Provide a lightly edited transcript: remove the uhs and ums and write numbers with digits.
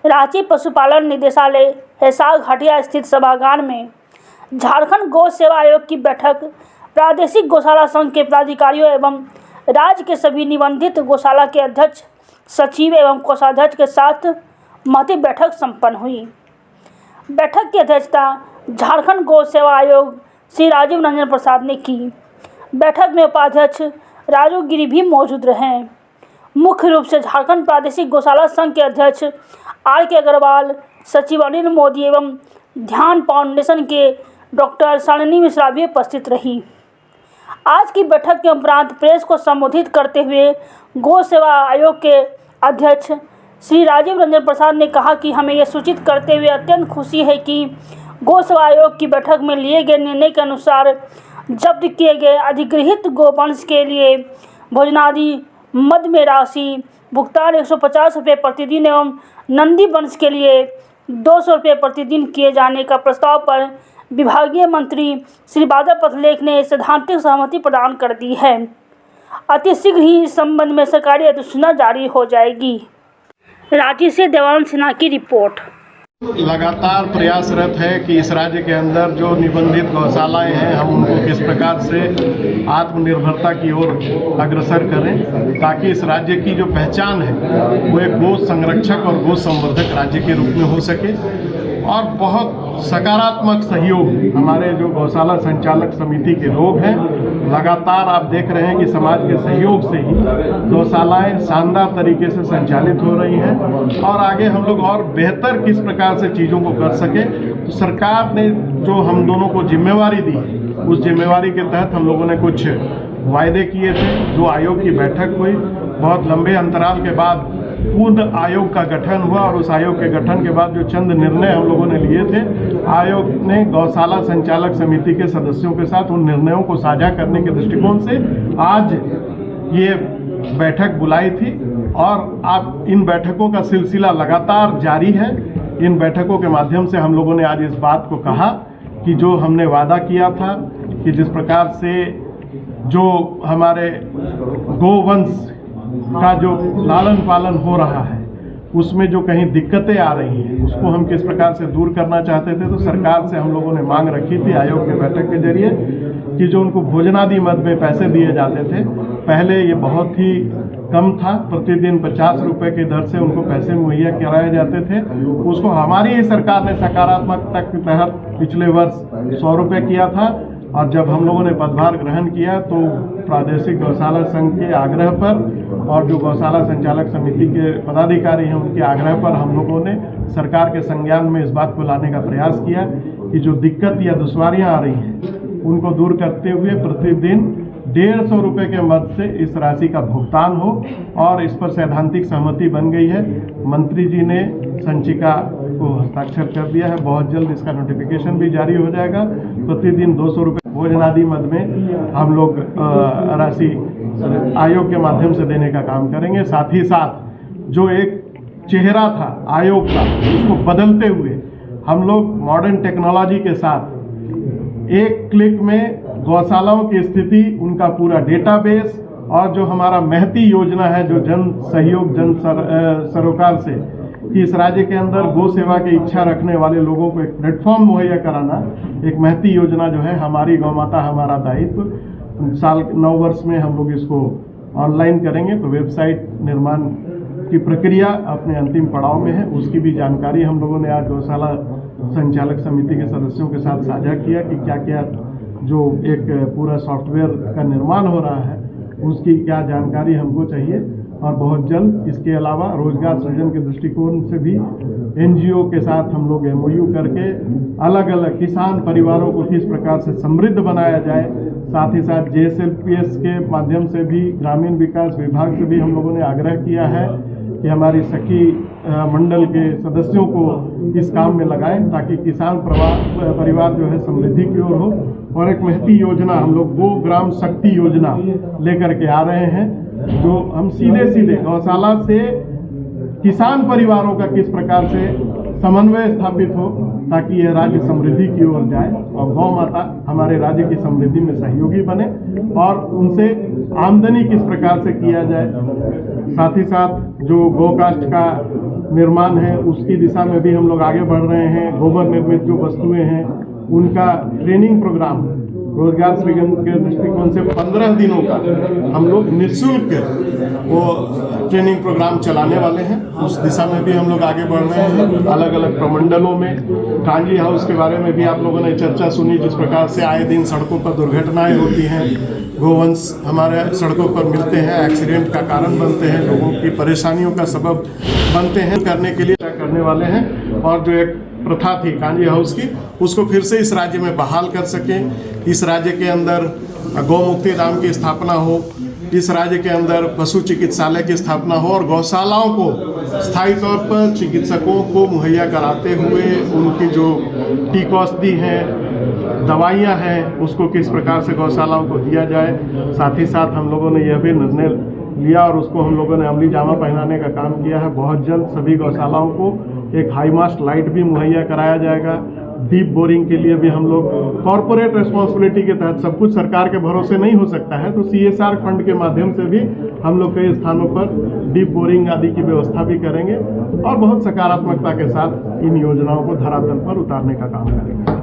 रांची पशुपालन निदेशालय हिसार घाटिया स्थित सभागार में झारखंड गौ सेवा आयोग की बैठक प्रादेशिक गौशाला संघ के पदाधिकारियों एवं राज्य के सभी निबंधित गौशाला के अध्यक्ष, सचिव एवं कोषाध्यक्ष के साथ महत्वपूर्ण बैठक संपन्न हुई। बैठक की अध्यक्षता झारखंड गौ सेवा आयोग श्री राजीव रंजन प्रसाद ने की। बैठक में उपाध्यक्ष राजू गिरी भी मौजूद रहे। मुख्य रूप से झारखंड प्रादेशिक गौशाला संघ के अध्यक्ष R.K. अग्रवाल, सचिव अनिल मोदी एवं ध्यान फाउंडेशन के डॉक्टर शालिनी मिश्रा भी उपस्थित रही। आज की बैठक के उपरांत प्रेस को संबोधित करते हुए गौ सेवा आयोग के अध्यक्ष श्री राजीव रंजन प्रसाद ने कहा कि हमें यह सूचित करते हुए अत्यंत खुशी है कि गौ सेवा आयोग की बैठक में लिए गए निर्णय के अनुसार जब्त किए गए अधिगृहित गोवंश के लिए भोजनादि मद में राशि भुगतान 150 रुपये प्रतिदिन एवं नंदी वंश के लिए 200 रुपये प्रतिदिन किए जाने का प्रस्ताव पर विभागीय मंत्री श्री बादल पत्रलेख ने सैद्धांतिक सहमति प्रदान कर दी है। अति शीघ्र ही इस संबंध में सरकारी अधिसूचना जारी हो जाएगी। रांची से देवानंद सिन्हा की रिपोर्ट। लगातार प्रयासरत है कि इस राज्य के अंदर जो निबंधित गौशालाएं हैं हम उनको किस प्रकार से आत्मनिर्भरता की ओर अग्रसर करें ताकि इस राज्य की जो पहचान है वो एक गौ संरक्षक और गौ संवर्धक राज्य के रूप में हो सके। और बहुत सकारात्मक सहयोग हमारे जो गौशाला संचालक समिति के लोग हैं, लगातार आप देख रहे हैं कि समाज के सहयोग से ही गौशालाएं शानदार तरीके से संचालित हो रही हैं और आगे हम लोग और बेहतर किस प्रकार से चीज़ों को कर सके। तो सरकार ने जो हम दोनों को जिम्मेवारी दी उस जिम्मेवारी के तहत हम लोगों ने कुछ वायदे किए थे। जो आयोग की बैठक हुई, बहुत लंबे अंतराल के बाद पूर्ण आयोग का गठन हुआ और उस आयोग के गठन के बाद जो चंद निर्णय हम लोगों ने लिए थे, आयोग ने गौशाला संचालक समिति के सदस्यों के साथ उन निर्णयों को साझा करने के दृष्टिकोण से आज ये बैठक बुलाई थी। और आप इन बैठकों का सिलसिला लगातार जारी है। इन बैठकों के माध्यम से हम लोगों ने आज इस बात को कहा कि जो हमने वादा किया था कि जिस प्रकार से जो हमारे गोवंश का जो लालन पालन हो रहा है उसमें जो कहीं दिक्कतें आ रही हैं उसको हम किस प्रकार से दूर करना चाहते थे। तो सरकार से हम लोगों ने मांग रखी थी आयोग की बैठक के जरिए कि जो उनको भोजनादि मद में पैसे दिए जाते थे, पहले ये बहुत ही कम था, प्रतिदिन 50 रुपये की दर से उनको पैसे मुहैया कराए जाते थे। उसको हमारी ही सरकार ने सकारात्मकता के तहत पिछले वर्ष 100 रुपये किया था। और जब हम लोगों ने पदभार ग्रहण किया तो प्रादेशिक गौशाला संघ के आग्रह पर और जो गौशाला संचालक समिति के पदाधिकारी हैं उनके आग्रह पर हम लोगों ने सरकार के संज्ञान में इस बात को लाने का प्रयास किया कि जो दिक्कत या दुश्वारियां आ रही हैं उनको दूर करते हुए प्रतिदिन 150 रुपये के मद से इस राशि का भुगतान हो। और इस पर सैद्धांतिक सहमति बन गई है। मंत्री जी ने संचिका को हस्ताक्षर कर दिया है। बहुत जल्द इसका नोटिफिकेशन भी जारी हो जाएगा। प्रतिदिन 200 रुपये भोजनादि मद में हम लोग राशि आयोग के माध्यम से देने का काम करेंगे। साथ ही साथ जो एक चेहरा था आयोग का उसको बदलते हुए हम लोग मॉडर्न टेक्नोलॉजी के साथ एक क्लिक में गौशालाओं की स्थिति, उनका पूरा डेटाबेस और जो हमारा महती योजना है जो जन सहयोग जन सरोकार से कि इस राज्य के अंदर गौ सेवा की इच्छा रखने वाले लोगों को एक प्लेटफॉर्म मुहैया कराना, एक महती योजना जो है हमारी गौ माता हमारा दायित्व। साल 9 वर्ष में हम लोग इसको ऑनलाइन करेंगे। तो वेबसाइट निर्माण की प्रक्रिया अपने अंतिम पड़ाव में है। उसकी भी जानकारी हम लोगों ने आज गौशाला संचालक समिति के सदस्यों के साथ साझा किया कि क्या क्या जो एक पूरा सॉफ्टवेयर का निर्माण हो रहा है उसकी क्या जानकारी हमको चाहिए। और बहुत जल्द इसके अलावा रोजगार सृजन के दृष्टिकोण से भी NGO के साथ हम लोग MOU करके अलग अलग किसान परिवारों को किस प्रकार से समृद्ध बनाया जाए। साथ ही साथ JSLPS के माध्यम से भी ग्रामीण विकास विभाग से भी हम लोगों ने आग्रह किया है कि हमारी सखी मंडल के सदस्यों को इस काम में लगाएं ताकि किसान परिवार जो है समृद्धि की ओर हो। और एक महती योजना हम लोग गो ग्राम शक्ति योजना लेकर के आ रहे हैं जो हम सीधे गौशाला से किसान परिवारों का किस प्रकार से समन्वय स्थापित हो ताकि यह राज्य समृद्धि की ओर जाए और गौ माता हमारे राज्य की समृद्धि में सहयोगी बने और उनसे आमदनी किस प्रकार से किया जाए। साथ ही साथ जो गोकाष्ठ का निर्माण है उसकी दिशा में भी हम लोग आगे बढ़ रहे हैं। गोबर निर्मित जो वस्तुएं हैं उनका ट्रेनिंग प्रोग्राम रोजगार सृजन के दृष्टिकोण से 15 दिनों का हम लोग निःशुल्क वो ट्रेनिंग प्रोग्राम चलाने वाले हैं। उस दिशा में भी हम लोग आगे बढ़ रहे हैं। अलग अलग प्रमंडलों में कांजी हाउस के बारे में भी आप लोगों ने चर्चा सुनी, जिस प्रकार से आए दिन सड़कों पर दुर्घटनाएं होती हैं, गोवंश हमारे सड़कों पर मिलते हैं, एक्सीडेंट का कारण बनते हैं, लोगों की परेशानियों का सबब बनते हैं। करने के लिए करने वाले हैं और जो एक प्रथा थी कांजी हाउस की उसको फिर से इस राज्य में बहाल कर सकें। इस राज्य के अंदर गौमुक्ति धाम की स्थापना हो, इस राज्य के अंदर पशु चिकित्सालय की स्थापना हो और गौशालाओं को स्थायी तौर पर चिकित्सकों को मुहैया कराते हुए उनकी जो टीक औषधि हैं, दवाइयाँ हैं, उसको किस प्रकार से गौशालाओं को दिया जाए। साथ ही साथ हम लोगों ने यह भी निर्णय लिया और उसको हम लोगों ने अमली जामा पहनाने का काम किया है। बहुत जल्द सभी गौशालाओं को एक हाई मास्ट लाइट भी मुहैया कराया जाएगा। डीप बोरिंग के लिए भी हम लोग कॉरपोरेट रिस्पॉन्सिबिलिटी के तहत, सब कुछ सरकार के भरोसे नहीं हो सकता है, तो CSR फंड के माध्यम से भी हम लोग कई स्थानों पर डीप बोरिंग आदि की व्यवस्था भी करेंगे और बहुत सकारात्मकता के साथ इन योजनाओं को धरातल पर उतारने का काम करेंगे।